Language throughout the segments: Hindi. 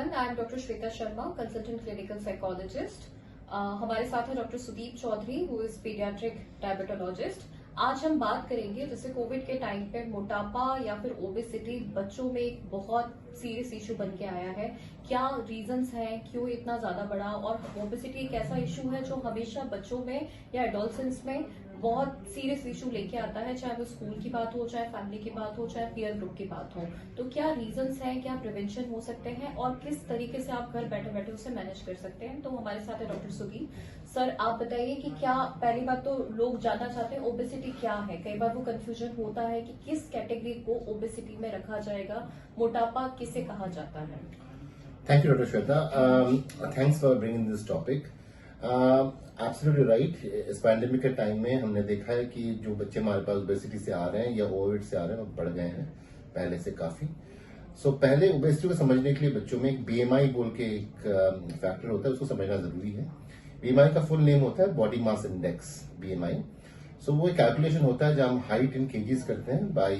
everyone. I am Dr. Shweta Sharma, consultant clinical psychologist. हमारे साथ है doctor Sudeep Chaudhary, who is paediatric diabetologist. आज हम बात करेंगे जैसे कोविड के टाइम पे मोटापा या फिर ओबेसिटी बच्चों में एक बहुत सीरियस इशू बन के आया है। क्या रीजंस हैं, क्यों इतना ज्यादा बढ़ा, और ओबेसिटी एक ऐसा इशू है जो हमेशा बच्चों में या एडोलसेंस में बहुत सीरियस इशू लेके आता है, चाहे वो स्कूल की बात हो, चाहे फैमिली की बात हो, चाहे पीयर ग्रुप की बात हो। तो क्या रीजंस हैं, क्या प्रिवेंशन हो सकते हैं और किस तरीके से आप घर बैठे बैठे उसे मैनेज कर सकते हैं। तो हमारे साथ है डॉक्टर सुदीप सर। आप बताइए कि क्या, पहली बात तो लोग जानना चाहते हैं ओबेसिटी क्या है। कई बार वो कंफ्यूजन होता है कि किस कैटेगरी को ओबेसिटी में रखा जाएगा, मोटापा किसे कहा जाता है। Thank you, Dr. Shweta. Thanks for bringing this topic. Absolutely right. इस पैंडेमिक के टाइम में हमने देखा है कि जो बच्चे हमारे पास ओबेसिटी से आ रहे हैं या ओवरवेट से आ रहे हैं वो बढ़ गए हैं पहले से काफी। पहले ओबेसिटी को समझने के लिए बच्चों में एक बीएमआई बोल के एक फैक्टर होता है, उसको समझना जरूरी है। बीएमआई का फुल नेम होता है बॉडी मास इंडेक्स, बीएमआई। वो एक कैलकुलेशन होता है जहां हम हाइट इन केजीज करते हैं by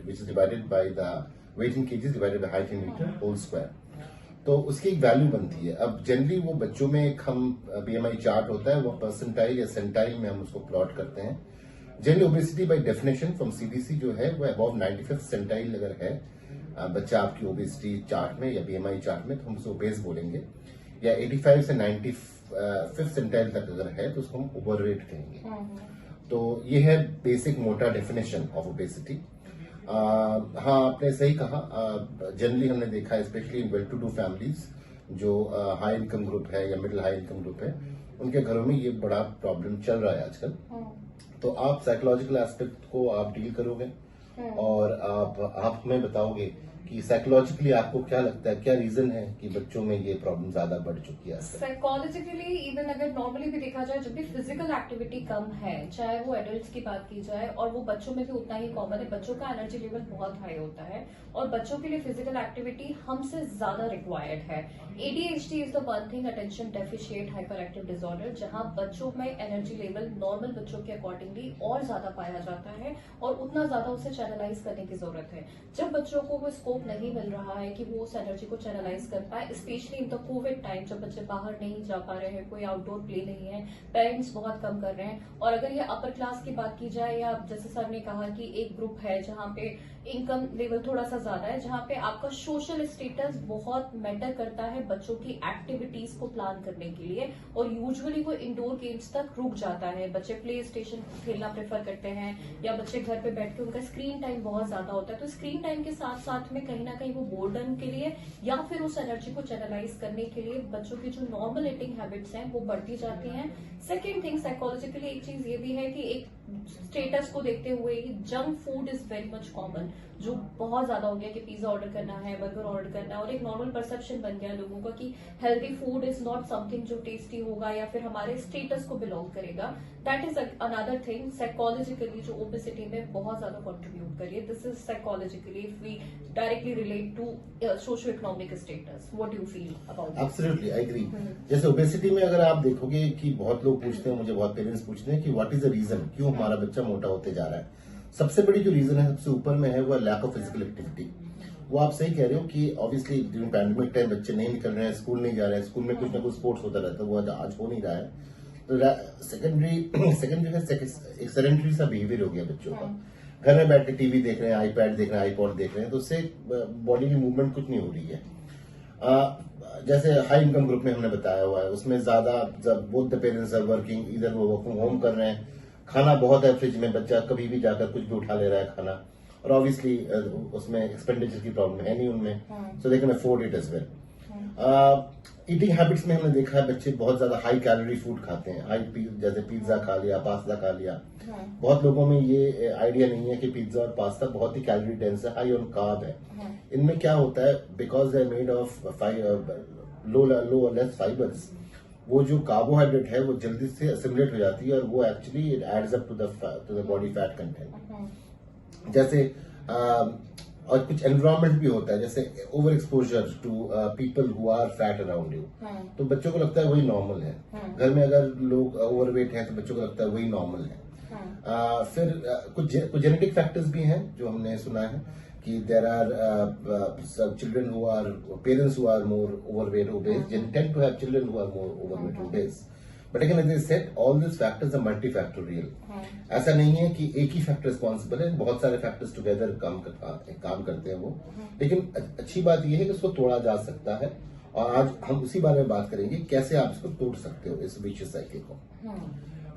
which is divided by the weight in kgs divided by height in metre whole square. तो उसकी एक वैल्यू बनती है। अब जनरली वो बच्चों में एक हम बीएमआई चार्ट होता है, वो परसेंटाइल या सेंटाइल में हम उसको प्लॉट करते हैं। Generally obesity by definition from CDC जो है वो अबव 95th सेंटाइल अगर है बच्चा आपकी ओबेसिटी चार्ट में या बीएमआई चार्ट में, तो हम उसको ओबेस बोलेंगे। या 85 से 95th सेंटाइल तक अगर है तो उसको हम ओवरवेट कहेंगे। तो ये है बेसिक मोटा डेफिनेशन ऑफ ओबेसिटी। हाँ, आपने सही कहा। जनरली हमने देखा है specially in well to do families जो हाई इनकम ग्रुप है या मिडिल हाई इनकम ग्रुप है, उनके घरों में ये बड़ा प्रॉब्लम चल रहा है आजकल। तो आप साइकोलॉजिकल एस्पेक्ट को आप डील करोगे और आप हमें बताओगे कि साइकोलॉजिकली आपको क्या लगता है, क्या रीजन है कि बच्चों में ये प्रॉब्लम ज्यादा बढ़ चुकी है। साइकोलॉजिकली इवन अगर नॉर्मली भी देखा जाए, जब भी फिजिकल एक्टिविटी कम है, चाहे वो एडल्ट्स की बात की जाए, और वो बच्चों में भी उतना ही कॉमन है। बच्चों का एनर्जी लेवल बहुत हाई होता है और बच्चों के लिए फिजिकल एक्टिविटी हमसे ज्यादा रिक्वायर्ड है। ADHD is the one thing, attention deficit hyper active disorder, जहां बच्चों में एनर्जी लेवल नॉर्मल बच्चों के अकॉर्डिंगली और ज्यादा पाया जाता है और उतना ज्यादा उसे चैनलाइज करने की जरूरत है। जब बच्चों को वो स्कोप नहीं मिल रहा है कि वो उस एनर्जी को चैनलाइज कर पाए, specially in the Covid time जब बच्चे बाहर नहीं जा पा रहे हैं, कोई आउटडोर प्ले नहीं है, पेरेंट्स बहुत कम कर रहे हैं। और अगर ये अपर क्लास की बात की जाए, या जैसे सर ने कहा कि एक ग्रुप है जहां पे इनकम लेवल थोड़ा सा ज्यादा है, जहां पे आपका सोशल स्टेटस बहुत मैटर करता है बच्चों की एक्टिविटीज को प्लान करने के लिए, और यूजुअली वो इंडोर गेम्स तक रुक जाता है। बच्चे प्ले स्टेशन खेलना प्रेफर करते हैं या बच्चे घर पे बैठ के उनका स्क्रीन टाइम बहुत ज्यादा होता है। तो स्क्रीन टाइम के साथ साथ में कहीं ना कहीं वो बोर्डन के लिए या फिर उस एनर्जी को चैनलाइज करने के लिए बच्चों की जो नॉर्मल ईटिंग हैबिट्स हैं वो बढ़ती जाती हैं। सेकेंड थिंग, साइकोलॉजिकली एक चीज ये भी है कि एक स्टेटस को देखते हुए junk food is very much common, जो बहुत ज्यादा हो गया कि पिज्जा ऑर्डर करना है, बर्गर ऑर्डर करना है, और एक नॉर्मल परसेप्शन बन गया लोगों का कि healthy food is not something जो टेस्टी होगा या फिर हमारे स्टेटस को बिलोंग करेगा। That is another thing psychologically जो ओबेसिटी में बहुत ज्यादा कंट्रीब्यूट करिए। This is psychologically if we directly relate to socio economic status. What do you feel about? Absolutely I agree. जैसे ओबेसिटी में अगर आप देखोगे कि बहुत लोग पूछते हैं, मुझे बहुत पेरेंट्स पूछते हैं कि व्हाट इज द रीजन, क्यों हमारा बच्चा मोटा होते जा रहा है। सबसे बड़ी जो रीजन है, सबसे ऊपर में है, वो लैक ऑफ फिजिकल एक्टिविटी। वो आप सही कह रहे हो कि ऑब्वियसली ड्यूरिंग पैंडेमिक टाइम बच्चे नहीं निकल रहे हैं, स्कूल नहीं जा रहे हैं, स्कूल में कुछ ना कुछ स्पोर्ट्स होता रहता है, वो आज हो नहीं रहा है। तो सेकेंड जो है एक सेडेंटरी सा बिहेवियर हो गया बच्चों का। घर में बैठ के टीवी देख रहे हैं, आईपैड देख रहे हैं, आईपॉड देख रहे हैं, तो उससे बॉडी की मूवमेंट कुछ नहीं हो रही है। जैसे हाई इनकम ग्रुप में हमने बताया हुआ है, उसमें ज्यादा both the parents are working, इधर वो वर्क फ्रॉम होम कर रहे हैं, खाना बहुत है फ्रिज में, बच्चा कभी भी जाकर कुछ भी उठा ले रहा है खाना, और ऑब्वियसली उसमें एक्सपेंडिचर की प्रॉब्लम है नहीं उनमें, so they can afford it as well. Eating habits में हमने देखा है बच्चे बहुत ज्यादा हाई कैलोरी फूड खाते हैं, जैसे पिज्जा खा लिया, पास्ता खा लिया। बहुत लोगों में ये आइडिया नहीं है कि पिज्जा और पास्ता बहुत ही कैलोरी डेंस है, हाई ऑन कार्ब है। इनमें क्या होता है, because they are made of low less fibres, वो जो कार्बोहाइड्रेट है वो जल्दी से असिमुलेट हो जाती है और वो actually it adds up to the body fat content. जैसे और कुछ एनवायरमेंट भी होता है, जैसे over exposure to people who are fat around you, तो बच्चों को लगता है वही नॉर्मल है। घर में अगर लोग ओवरवेट हैं तो बच्चों को लगता है वही नॉर्मल है। फिर कुछ जेनेटिक फैक्टर्स भी हैं जो हमने सुना है कि there are children who are parents who are more overweight obese tend to have children who are more overweight obese but again as I said all this factors are multifactorial. ऐसा नहीं है कि एक ही फैक्टर रिस्पॉन्सिबल है, बहुत सारे फैक्टर्स टुगेदर काम करते हैं वो। लेकिन अच्छी बात यह है कि उसको तोड़ा जा सकता है और आज हम उसी बारे में बात करेंगे कैसे आप इसको तोड़ सकते हो इस विशियस साइकिल को।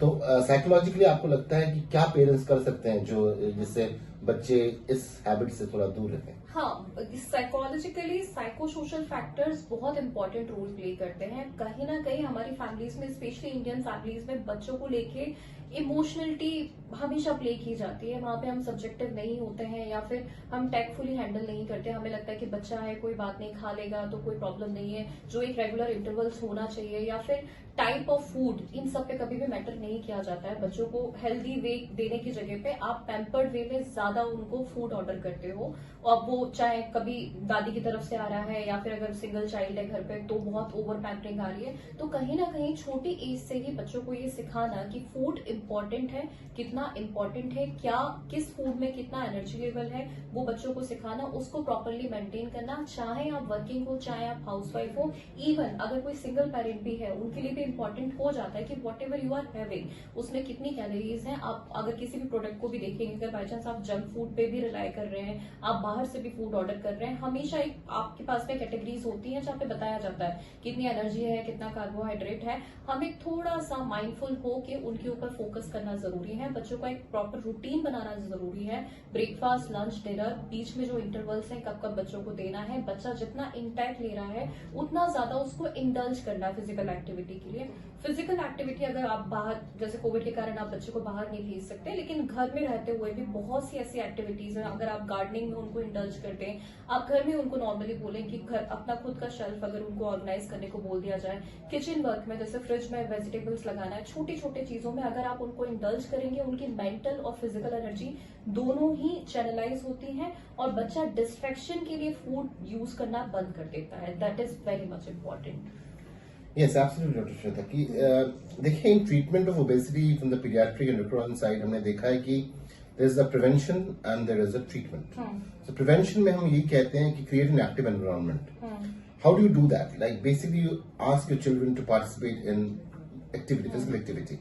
तो साइकोलॉजिकली आपको लगता है कि क्या पेरेंट्स कर सकते हैं जो जिससे बच्चे इस हैबिट से थोड़ा दूर रहें? हाँ, साइकोलॉजिकली साइको सोशल फैक्टर्स बहुत इंपॉर्टेंट रोल प्ले करते हैं। कहीं ना कहीं हमारी फैमिलीज में, स्पेशली इंडियन फैमिलीज में, बच्चों को लेके इमोशनलिटी हमेशा प्ले की जाती है। वहां पे हम सब्जेक्टिव नहीं होते हैं या फिर हम टेकफुली हैंडल नहीं करते। हमें लगता है कि बच्चा है, कोई बात नहीं, खा लेगा तो कोई प्रॉब्लम नहीं है। जो एक रेगुलर इंटरवल्स होना चाहिए या फिर टाइप ऑफ फूड, इन सब पे कभी भी मैटर नहीं किया जाता है। बच्चों को हेल्दी वे देने की जगह पे आप पैम्पर्ड वे में ज्यादा उनको फूड ऑर्डर करते हो, और वो चाहे कभी दादी की तरफ से आ रहा है या फिर अगर सिंगल चाइल्ड है घर पे तो बहुत ओवर पैम्परिंग आ रही है। तो कहीं ना कहीं छोटी एज से ही बच्चों को ये सिखाना कि फूड इम्पोर्टेंट है, कितना इम्पोर्टेंट है, क्या किस फूड में कितना एनर्जी लेवल है, वो बच्चों को सिखाना, उसको प्रॉपरली मेंटेन करना। चाहे आप वर्किंग हो, चाहे आप हाउसवाइफ हो, इवन अगर कोई सिंगल पेरेंट भी है, उनके लिए भी इम्पोर्टेंट हो जाता है कि whatever you are having उसमें कितनी कैलोरीज हैं। आप अगर किसी भी प्रोडक्ट को भी देखेंगे, अगर बाई चांस आप जंक फूड पे भी रिलाई कर रहे हैं, आप बाहर से भी फूड ऑर्डर कर रहे हैं, हमेशा एक आपके पास में कैटेगरीज होती हैं जहाँ पे बताया जाता है कितनी एनर्जी है, कितना कार्बोहाइड्रेट है। हमें थोड़ा सा माइंडफुल हो के उनके ऊपर फोकस करना जरूरी है। बच्चों का एक प्रॉपर रूटीन बनाना जरूरी है। ब्रेकफास्ट, लंच, डिनर, बीच में जो इंटरवल्स हैं कब कब बच्चों को देना है। बच्चा जितना इंटैक्ट ले रहा है उतना ज्यादा उसको इंडल्ज करना है फिजिकल एक्टिविटी के लिए। फिजिकल एक्टिविटी अगर आप बाहर, जैसे कोविड के कारण आप बच्चे को बाहर नहीं भेज सकते, लेकिन घर में रहते हुए भी बहुत सी ऐसी एक्टिविटीज हैं। अगर आप गार्डनिंग में उनको इंडल्ज कर दें, आप घर में उनको नॉर्मली बोलें कि घर अपना खुद का शेल्फ अगर उनको ऑर्गेनाइज करने को बोल दिया जाए, किचन वर्क में जैसे फ्रिज में वेजिटेबल्स लगाना है, छोटी छोटी चीजों में अगर आप उनको इंडल्ज करेंगे, उनकी मेंटल और फिजिकल एनर्जी दोनों ही चैनलाइज होती हैं और बच्चा डिस्ट्रैक्शन के लिए फूड यूज करना बंद कर देता है। That is very much important. Yes, absolutely, Dr. Shweta कि देखिए in treatment of obesity from the paediatric and endocrine side हमने देखा है कि there is a prevention and there is a treatment. So prevention में हम यही कहते हैं कि create an active environment. How do you do that? Like basically you ask your children to participate in activity, physical activity.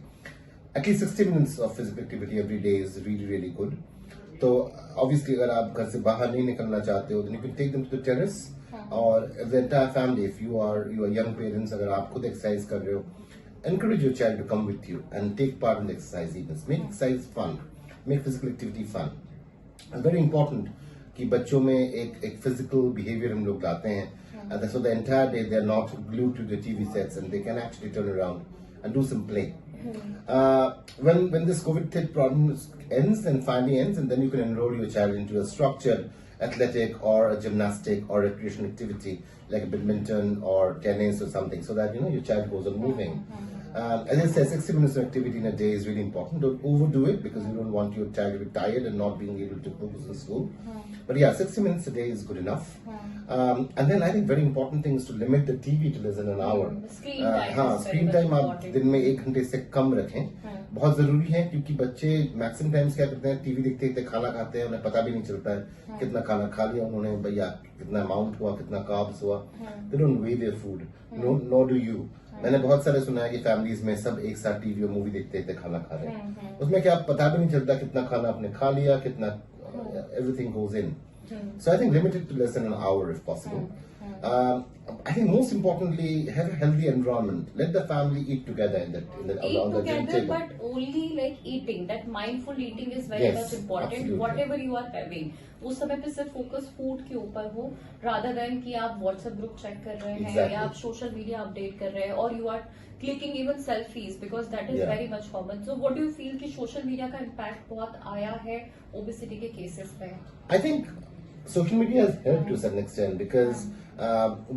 At least 60 minutes of physical activity every day is really really good. तो ऑब्वियसली अगर आप घर से बाहर नहीं निकलना चाहते हो, तो you can take them to the terrace और the entire family, if you are young parents, अगर आप खुद एक्सरसाइज कर रहे हो, encourage your child to come with you and take part in the exercise events. Make exercise fun, make physical activity fun. It's very important कि बच्चों में एक physical behavior हम लोग लाते हैं, so the entire day they are not glued to the TV sets and they can actually turn around and do some play. When this COVID problem ends and finally ends, and then you can enroll your child into a structured athletic or a gymnastic or recreational activity like badminton or tennis or something, so that your child goes on moving. As I said, 60 minutes of activity in a day is really important. Don't overdo it because you don't want your child to be tired and not being able to focus in school. But yeah, 60 minutes a day is good enough. And then I think very important thing is to limit the TV to less than an hour. Screen time हाँ, is स्क्रीन very टाइम आप important. दिन में 1 घंटे से कम रखें, बहुत जरूरी है। क्योंकि बच्चे मैक्सिमम टाइम्स क्या करते हैं, टीवी देखते देखते खाना खाते हैं, उन्हें पता भी नहीं चलता है कितना खाना खा लिया उन्होंने, भैया कितना अमाउंट हुआ, कितना कार्ब्स हुआ। They don't weigh their food, nor do you. मैंने बहुत सारे सुना है कि फैमिलीज में सब एक साथ टीवी और मूवी देखते देखते खाना खा रहे हैं, उसमें क्या पता भी नहीं चलता कितना खाना आपने खा लिया, कितना everything goes in. So I think limit it to less than an hour if possible. I think most importantly, have a healthy environment. Let the family eat together Eat around the dinner together, table. but only like eating. That mindful eating is very Yes, much important. absolutely. Whatever you are having, उस समय पे सिर्फ फोकस फूड के ऊपर हो, rather than कि आप व्हाट्सएप ग्रुप चेक कर रहे हैं Exactly. या आप सोशल मीडिया अपडेट कर रहे हैं, और you are clicking even selfies, because that is Yeah. Very much common. So what do you feel कि सोशल मीडिया का इम्पैक्ट बहुत आया है ओबेसिटी के केसेस में? I think social media has helped to some extent because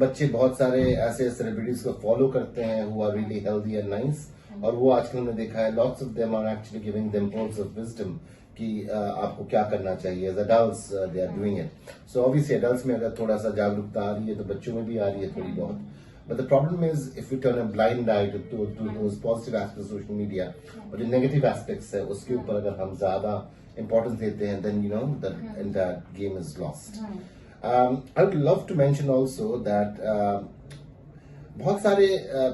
बच्चे बहुत सारे ऐसे सेलिब्रिटीज को फॉलो करते हैं who are really healthy and nice, और वो आजकल हमने देखा है lots of them are actually giving them pearls of wisdom कि आपको क्या करना चाहिए. as adults they are doing it. So obviously adults में अगर थोड़ा सा जागरूकता आ रही है तो बच्चों में भी आ रही है थोड़ी बहुत. But the problem is if we turn a blind eye to those positive aspects of social media, और जो negative aspects है उसके ऊपर अगर हम ज़्यादा importance देते हैं, then you know the entire game is lost. I would love to mention also that बहुत सारे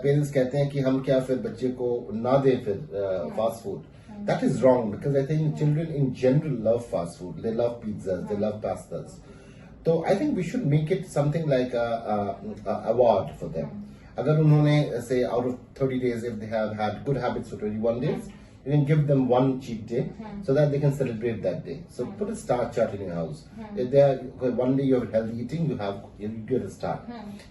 पेरेंट्स कहते हैं कि हम क्या फिर बच्चे को ना दें फिर fast food. That is wrong because I think children in general love fast food. They love pizzas, they love pastas. So I think we should make it something like a award for them. अगर उन्होंने say out of 30 days if they have had good habits for 21 days, you can give them one cheat day so that they can celebrate that day. So put a star chart in your house. If they are one day you have healthy eating, you get a star.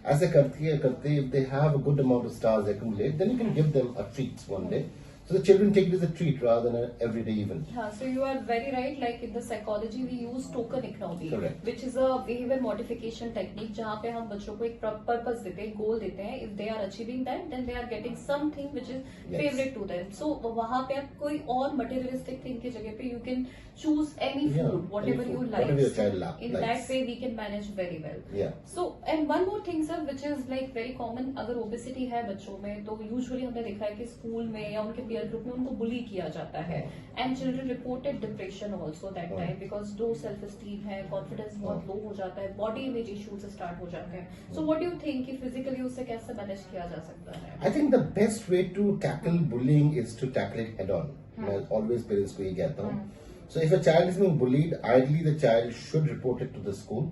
ऐसे करते if they have a good amount of stars accumulate, then you can give them a treat one day. So the children take it as a treat rather than an everyday event. Yeah, so you are very right. Like in the psychology, we use token economy, Correct. which is a behavior modification technique, जहाँ पे हम बच्चों को एक purpose देते हैं, goal देते हैं. If they are achieving that, then they are getting something which is Yes. favorite to them. So वहाँ पे आप कोई और materialistic thing की जगह पे you can choose any Yeah, food, whatever any you food, like. whatever your child In likes. that way, we can manage very well. Yeah. So and one more thing sir, which is like very common, अगर obesity है बच्चों में तो usually हमने देखा है कि स्कूल में या उनके peer group में उनको bully किया जाता है. And children reported depression also that time because low self esteem है, confidence बहुत low हो जाता है, body image issues start हो जाते हैं. So what do you think कि physically उसे कैसे manage किया जा सकता है? I think the best way to tackle bullying is to tackle it head on. मैं always parents को ये कहता हूँ. So if a child is being bullied, ideally the child should report it to the school,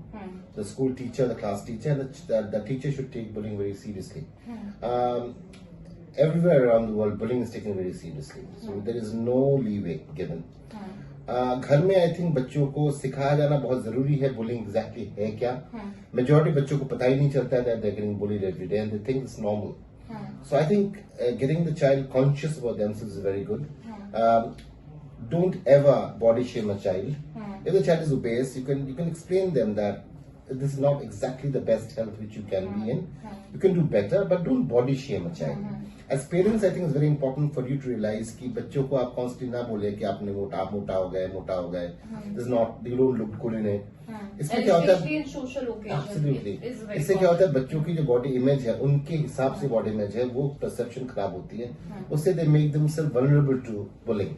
the school teacher, the class teacher, and the teacher should take bullying very seriously. Everywhere around the world, bullying is taken very seriously. So there is no leeway given. घर में आई थिंक बच्चों को सिखाया जाना बहुत जरूरी है बुलिंग एग्जैक्टली है क्या. मेजोरिटी बच्चों को पता ही नहीं चलता है that they are getting bullied every day and they think it's normal. So I think getting the child conscious about themselves is very good. Don't ever body shame a child. If the child is obese, you can explain them that this is not exactly the best health which you can be in. You can do better, but don't body shame a child. As parents, I think it's very important for you to realize कि बच्चों को आप constantly ना बोले कि आपने मोटा हो गए. This is not, you don't look good in it. इसमें क्या होता है? Especially in social occasions, Absolutely. it is very इससे क्या होता है बच्चों की जो बॉडी इमेज है उनके हिसाब से बॉडी इमेज है वो परसेप्शन खराब होती है. उससे they make themselves vulnerable to bullying.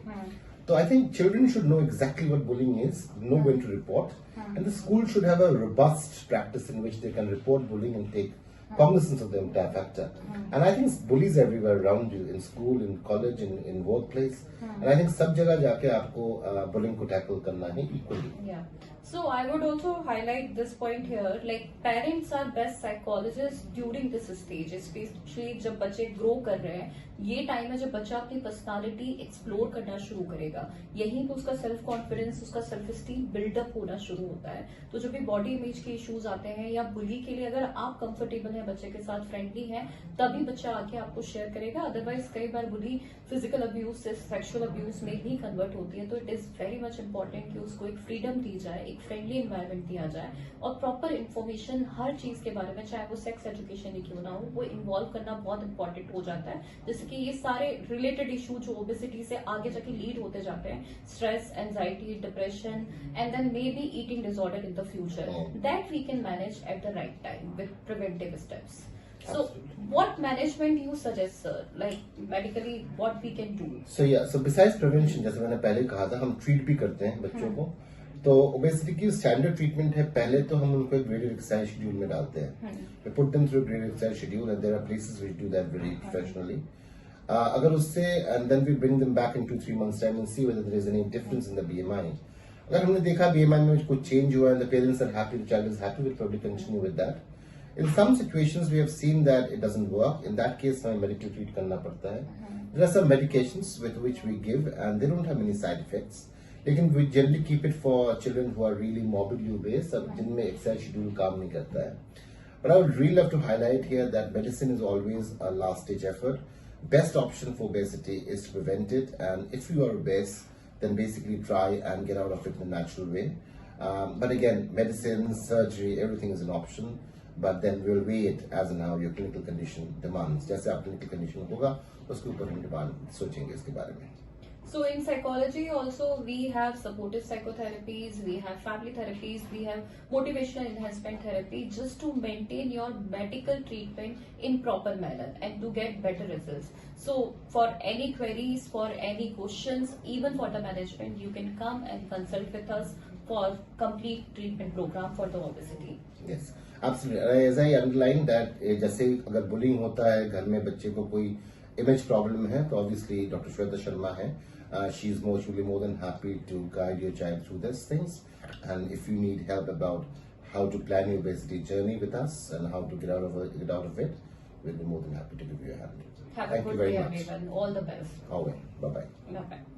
So I think children should know exactly what bullying is, know when to report, and the school should have a robust practice in which they can report bullying and take cognizance of the entire factor. And I think bullies everywhere around you, in school, in college, in workplace. And I think सब जगह जाके आपको bullying को tackle करना है equally. Yeah. So I would also highlight this point here, like parents are best psychologists during this stage, especially जब बच्चे grow कर रहे हैं. ये टाइम है जब बच्चा अपनी पर्सनालिटी एक्सप्लोर करना शुरू करेगा. यहीं पे उसका सेल्फ कॉन्फिडेंस, उसका सेल्फ स्टीम बिल्डअप होना शुरू होता है. तो जब भी बॉडी इमेज के इश्यूज आते हैं या बुली के लिए अगर आप कंफर्टेबल हैं, बच्चे के साथ फ्रेंडली हैं, तभी बच्चा आके आपको शेयर करेगा. अदरवाइज कई बार बुली फिजिकल अब्यूज से सेक्सुअल अब्यूज में ही कन्वर्ट होती है. तो it is very much important कि उसको एक फ्रीडम दी जाए, एक फ्रेंडली एनवायरनमेंट दिया जाए और प्रॉपर इन्फॉर्मेशन हर चीज के बारे में, चाहे वो सेक्स एजुकेशन ही क्यों ना हो, वो इन्वॉल्व करना बहुत इंपॉर्टेंट हो जाता है. जैसे कि ये सारे रिलेटेड इशू जो ओबेसिटी से आगे जाके लीड होते जाते हैं, stress, anxiety, depression and then maybe eating disorder in the future, that we can manage at the right time with preventive steps. So, what management you suggest, sir? Like medically, what we can do? So besides prevention, जैसे मैंने पहले कहा था, हम ट्रीट भी करते हैं बच्चों को. तो ओबेसिटी की स्टैंडर्ड ट्रीटमेंट है, पहले तो हम उनको एक ग्रेडेड एक्सरसाइज शेड्यूल में डालते हैं. We put them through a graded exercise schedule and there are places which do that very professionally. अगर उससे and then we bring them back in 2-3 months time and see whether there is any difference in the BMI. अगर हमने देखा BMI में कुछ change हुआ and the parents are happy, the child is happy, we'll probably continue with that. In some situations we have seen that it doesn't work. In that case हमें medical treat करना पड़ता है. There are some medications with which we give and they don't have any side effects. लेकिन we generally keep it for children who are really morbidly obese और जिनमें exercise schedule काम नहीं करता है. But I would really love to highlight here that medicine is always a last stage effort. Best option for obesity is to prevent it, and if you are obese, then basically try and get out of it in a natural way. But again, medicine, surgery, everything is an option. But then we'll weigh it as and how your clinical condition demands. जैसे आप clinical condition होगा, उसके ऊपर हम सोचेंगे इसके बारे में. So in psychology also we have supportive psychotherapies, we have family therapies, we have motivational enhancement therapy just to maintain your medical treatment in proper manner and to get better results. So for any queries, for any questions, even for the management, you can come and consult with us for complete treatment program for the obesity. Yes, absolutely. As I underlined that जैसे अगर बुलिंग होता है घर में बच्चे को कोई इमेज प्रॉब्लम है तो ऑब्वियसली डॉक्टर श्वेता शर्मा है she is more will be more than happy to guide your child through this things and if you need help about how to plan your basically journey with us and how to get out of it, we'll be more than happy to give you a hand. Have a Thank you good very day much. everyone. All the best. Always. Bye bye. Bye bye.